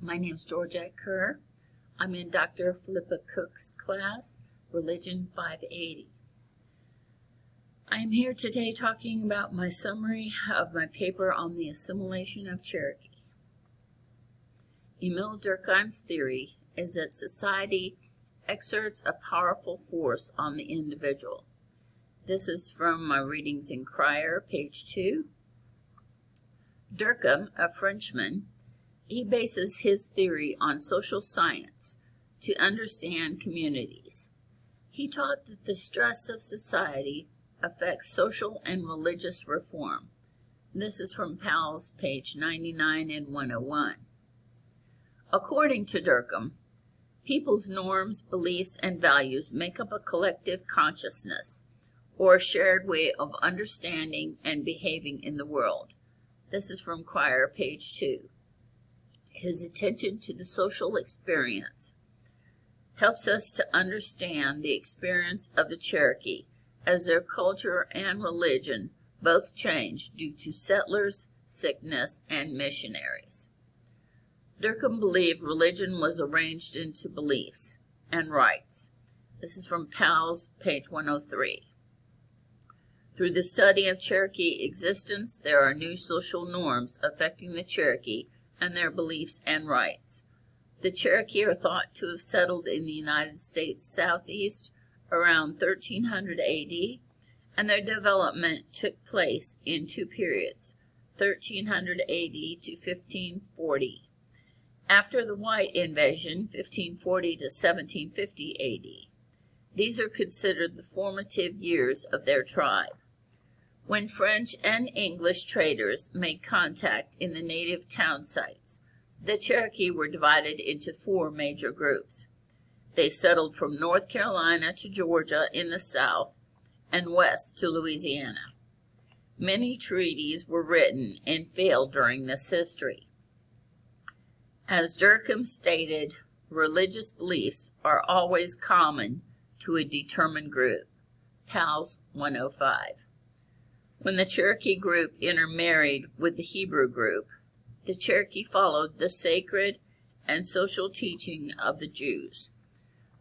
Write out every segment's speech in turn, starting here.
My name's Georgette Kerr. I'm in Dr. Philippa Cook's class, Religion 580. I am here today talking about my summary of my paper on the assimilation of Cherokee. Emil Durkheim's theory is that society exerts a powerful force on the individual. This is from my readings in Cryer, page 2. Durkheim, a Frenchman, he bases his theory on social science to understand communities. He taught that the stress of society affects social and religious reform. This is from Powell's, page 99 and 101. According to Durkheim, people's norms, beliefs, and values make up a collective consciousness, or a shared way of understanding and behaving in the world. This is from Cryer, page 2. His attention to the social experience helps us to understand the experience of the Cherokee as their culture and religion both changed due to settlers, sickness, and missionaries. Durkheim believed religion was arranged into beliefs and rites. This is from Powell's, page 103. Through the study of Cherokee existence, there are new social norms affecting the Cherokee and their beliefs and rights. The Cherokee are thought to have settled in the United States Southeast around 1300 AD, and their development took place in two periods, 1300 AD to 1540. After the white invasion, 1540 to 1750 AD. These are considered the formative years of their tribe. When French and English traders made contact in the native town sites, the Cherokee were divided into four major groups. They settled from North Carolina to Georgia in the south and west to Louisiana. Many treaties were written and failed during this history. As Durkheim stated, religious beliefs are always common to a determined group. Powell's 105. When the Cherokee group intermarried with the Hebrew group, the Cherokee followed the sacred and social teaching of the Jews.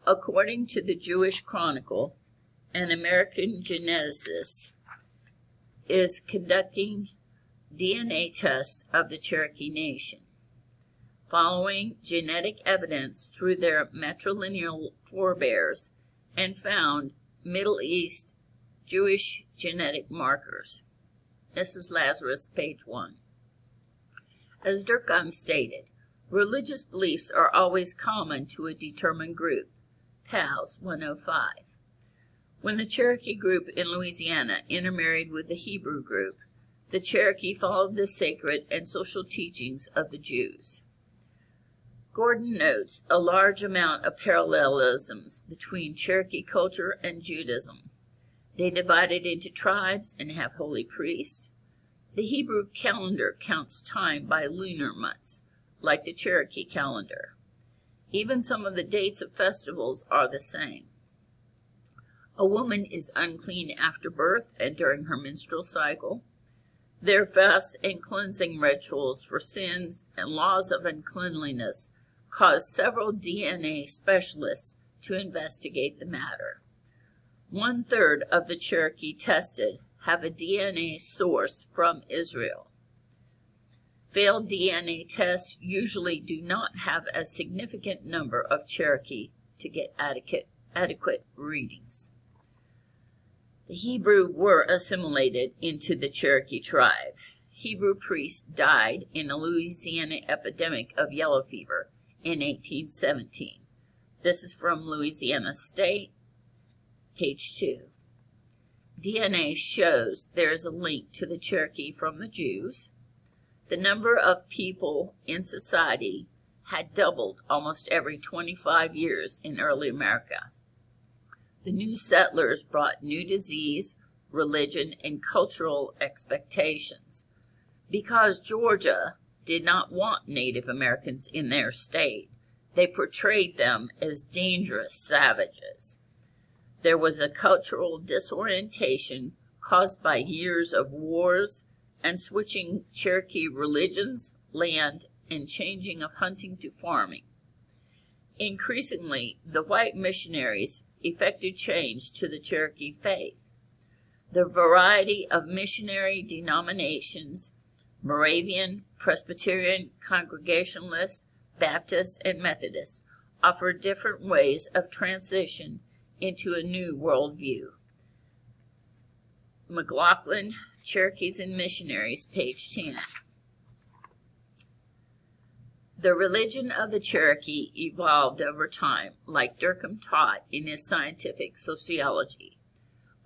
According to the Jewish Chronicle, an American geneticist is conducting DNA tests of the Cherokee Nation, following genetic evidence through their matrilineal forebears, and found Middle East Jewish genetic markers. This is Lazarus, page 1. As Durkheim stated, religious beliefs are always common to a determined group. Powell's 105. When the Cherokee group in Louisiana intermarried with the Hebrew group, the Cherokee followed the sacred and social teachings of the Jews. Gordon notes a large amount of parallelisms between Cherokee culture and Judaism. They divided into tribes and have holy priests. The Hebrew calendar counts time by lunar months, like the Cherokee calendar. Even some of the dates of festivals are the same. A woman is unclean after birth and during her menstrual cycle. Their fast and cleansing rituals for sins and laws of uncleanliness caused several DNA specialists to investigate the matter. 1/3 of the Cherokee tested have a DNA source from Israel. Failed DNA tests usually do not have a significant number of Cherokee to get adequate readings. The Hebrew were assimilated into the Cherokee tribe. Hebrew priests died in a Louisiana epidemic of yellow fever in 1817. This is from Louisiana State, page 2. DNA shows there is a link to the Cherokee from the Jews. The number of people in society had doubled almost every 25 years in early America. The new settlers brought new disease, religion, and cultural expectations. Because Georgia did not want Native Americans in their state, they portrayed them as dangerous savages. There was a cultural disorientation caused by years of wars and switching Cherokee religions, land, and changing of hunting to farming. Increasingly, the white missionaries effected change to the Cherokee faith. The variety of missionary denominations, Moravian, Presbyterian, Congregationalist, Baptist, and Methodist, offer different ways of transition into a new worldview. McLaughlin, Cherokees and Missionaries, page 10. The religion of the Cherokee evolved over time, like Durkheim taught in his scientific sociology.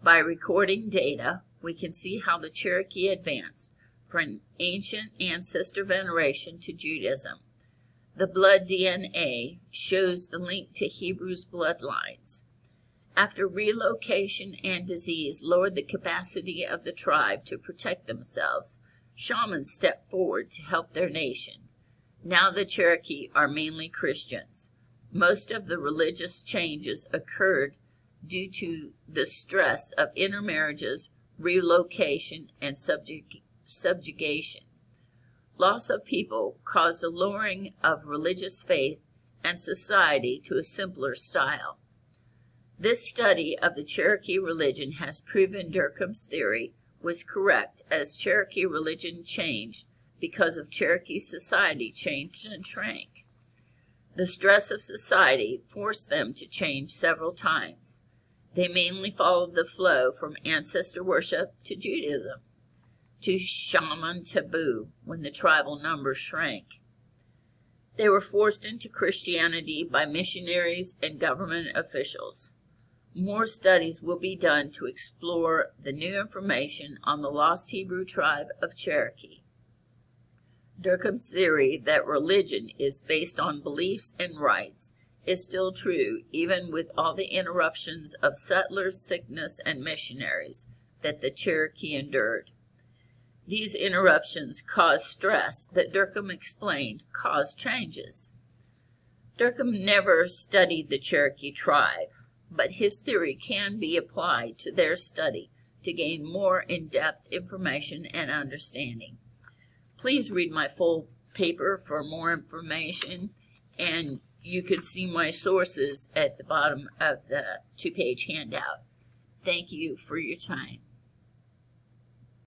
By recording data, we can see how the Cherokee advanced from ancient ancestor veneration to Judaism. The blood DNA shows the link to Hebrews' bloodlines. After relocation and disease lowered the capacity of the tribe to protect themselves, shamans stepped forward to help their nation. Now the Cherokee are mainly Christians. Most of the religious changes occurred due to the stress of intermarriages, relocation, and subjugation. Loss of people caused a lowering of religious faith and society to a simpler style. This study of the Cherokee religion has proven Durkheim's theory was correct, as Cherokee religion changed because of Cherokee society changed and shrank. The stress of society forced them to change several times. They mainly followed the flow from ancestor worship to Judaism, to shaman taboo when the tribal numbers shrank. They were forced into Christianity by missionaries and government officials. More studies will be done to explore the new information on the lost Hebrew tribe of Cherokee. Durkheim's theory that religion is based on beliefs and rites is still true, even with all the interruptions of settlers, sickness, and missionaries that the Cherokee endured. These interruptions caused stress that Durkheim explained caused changes. Durkheim never studied the Cherokee tribe, but his theory can be applied to their study to gain more in-depth information and understanding. Please read my full paper for more information, and you can see my sources at the bottom of the 2-page handout. Thank you for your time.